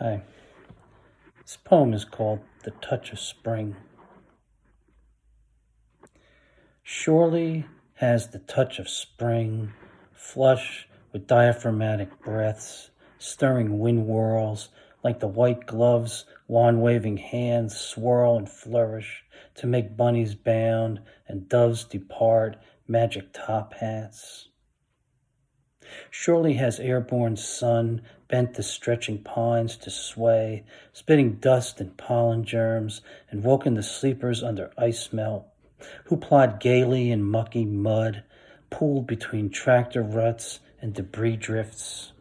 Hi. This poem is called The Touch of Spring. Surely has the touch of spring, flush with diaphragmatic breaths, stirring wind whirls, like the white gloves, wand-waving hands swirl and flourish to make bunnies bound and doves depart, magic top hats. Surely has airborne sun bent the stretching pines to sway, spitting dust and pollen germs, and woken the sleepers under ice melt, who plod gaily in mucky mud, pooled between tractor ruts and debris drifts.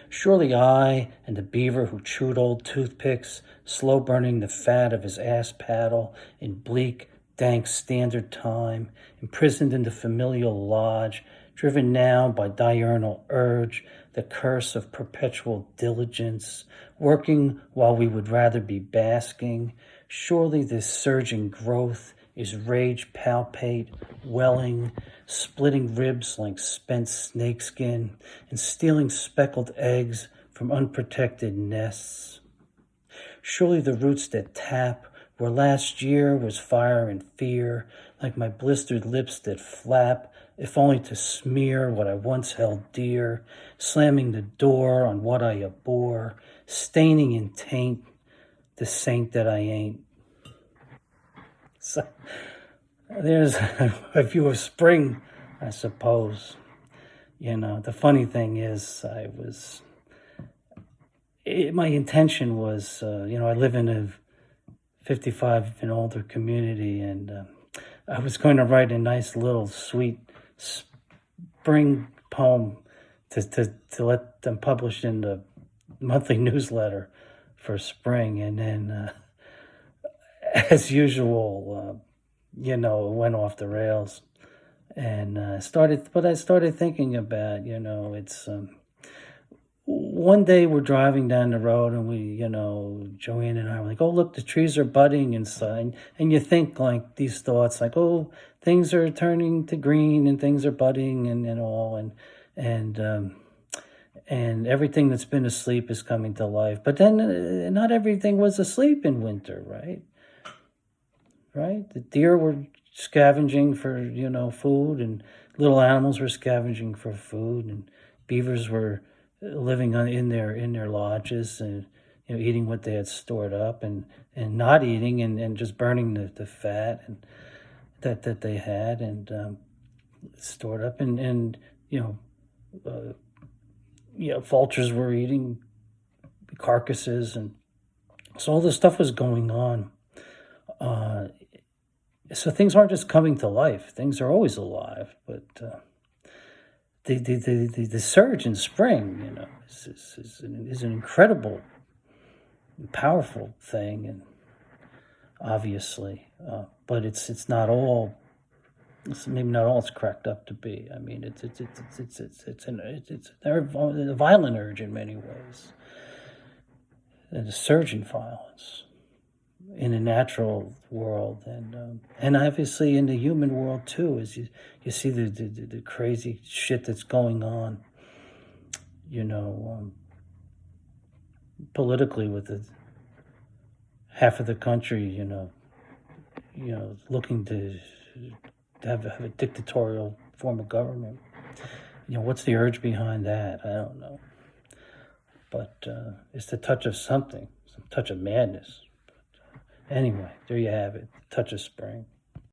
Surely I and the beaver who chewed old toothpicks, slow burning the fat of his ass paddle in bleak, dank standard time, imprisoned in the familial lodge, driven now by diurnal urge, the curse of perpetual diligence, working while we would rather be basking. Surely this surging growth is rage palpate, welling, splitting ribs like spent snakeskin, and stealing speckled eggs from unprotected nests. Surely the roots that tap where last year was fire and fear, like my blistered lips that flap, if only to smear what I once held dear, slamming the door on what I abhor, staining in taint the saint that I ain't. So there's a view of spring, I suppose. The funny thing is my intention was, I live in a 55 and older community, and I was going to write a nice little sweet spring poem to let them publish in the monthly newsletter for spring. And then, as usual, it went off the rails. And I started thinking about, it's one day we're driving down the road and Joanne and I were like, oh, look, the trees are budding inside. And you think like these thoughts like, oh, things are turning to green and things are budding and all. And everything that's been asleep is coming to life. But then not everything was asleep in winter, right? Right? The deer were scavenging for, food, and little animals were scavenging for food, and beavers were living in their lodges and eating what they had stored up, and not eating and just burning the fat and that they had and stored up, and vultures were eating carcasses, and so all this stuff was going on. So things aren't just coming to life; things are always alive, but the surge in spring, is an incredible, powerful thing, and obviously, but it's not all. It's maybe not all it's cracked up to be. I mean, it's a violent urge in many ways, and a surge in violence in the natural world, and obviously in the human world too, as you see the crazy shit that's going on, politically with half of the country, looking to have a dictatorial form of government. What's the urge behind that? I don't know, but it's the touch of something, some touch of madness. Anyway, there you have it, touch of spring.